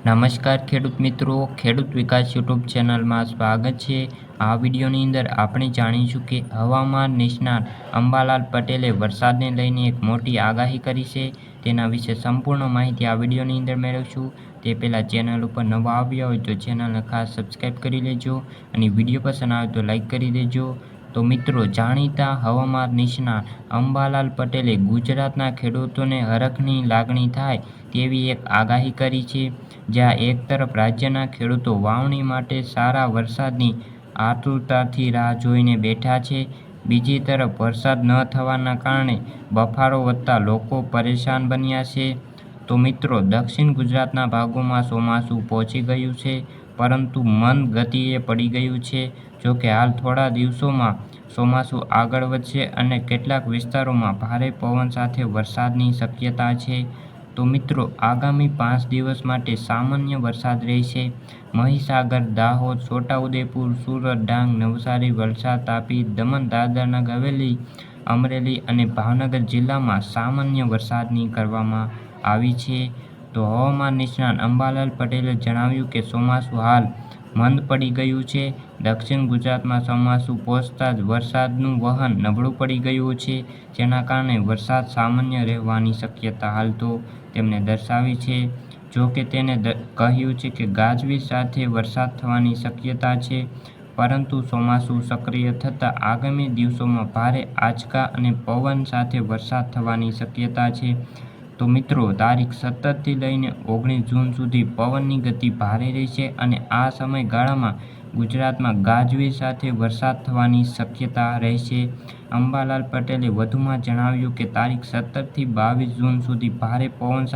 નમસ્કાર ખેડૂત મિત્રો, ખેડૂત વિકાસ યુટ્યુબ ચેનલમાં સ્વાગત છે। આ વિડીયોની અંદર આપણે જાણીશું કે હવામાન નિષ્ણાત અંબાલાલ પટેલે વરસાદને લઈને એક મોટી આગાહી કરી છે। તેના વિશે સંપૂર્ણ માહિતી આ વિડીયોની અંદર મેળવશું। તે પહેલાં ચેનલ ઉપર નવા આવ્યા હોય તો ચેનલને ખાસ સબસ્ક્રાઈબ કરી લેજો અને વિડીયો પસંદ આવે તો લાઈક કરી દેજો। તો મિત્રો, જાણીતા હવામાન નિષ્ણાત અંબાલાલ પટેલે ગુજરાતના ખેડૂતોને હરખની લાગણી થાય તેવી એક આગાહી કરી છે। જ્યાં એક તરફ રાજ્યના ખેડૂતો વાવણી માટે સારા વરસાદની આતુરતાથી રાહ જોઈને બેઠા છે, બીજી તરફ વરસાદ ન થવાના કારણે બફારો વધતા લોકો પરેશાન બન્યા છે। તો મિત્રો, દક્ષિણ ગુજરાતના ભાગોમાં ચોમાસું પહોંચી ગયું છે, પરંતુ મંદ ગતિએ પડી ગયું છે। જોકે હાલ થોડા દિવસોમાં ચોમાસું આગળ વધશે અને કેટલાક વિસ્તારોમાં ભારે પવન સાથે વરસાદની શક્યતા છે। તો મિત્રો, આગામી 5 દિવસ માટે સામાન્ય વરસાદ રહેશે। મહીસાગર, દાહોદ, છોટાઉદેપુર, સુરત, ડાંગ, નવસારી, વલસાડ, તાપી, દમણ, દાદરા નગર હવેલી, અમરેલી અને ભાવનગર જિલ્લામાં સામાન્ય વરસાદની કરવામાં આવી છે। તો હવામાન નિષ્ણાત અંબાલાલ પટેલે જણાવ્યું કે ચોમાસું હાલ મંદ પડી ગયું છે। દક્ષિણ ગુજરાતમાં ચોમાસું પહોંચતા જ વરસાદનું વહન નબળું પડી ગયું છે, જેના કારણે વરસાદ સામાન્ય રહેવાની શક્યતા હાલ તો તેમણે દર્શાવી છે। જો કે તેને કહ્યું છે કે ગાજવીજ સાથે વરસાદ થવાની શક્યતા છે, પરંતુ ચોમાસું સક્રિય થતાં આગામી દિવસોમાં ભારે આંચકા અને પવન સાથે વરસાદ થવાની શક્યતા છે। તો મિત્રો, તારીખ 17થી લઈને 19 જૂન સુધી પવનની ગતિ ભારે રહેશે અને આ સમયગાળામાં ગુજરાતમાં ગાજવીજ સાથે વરસાદ થવાની શક્યતા રહેશે। અંબાલાલ પટેલે વધુમાં જણાવ્યું કે તારીખ 17થી 22 જૂન સુધી ભારે પવન સાથે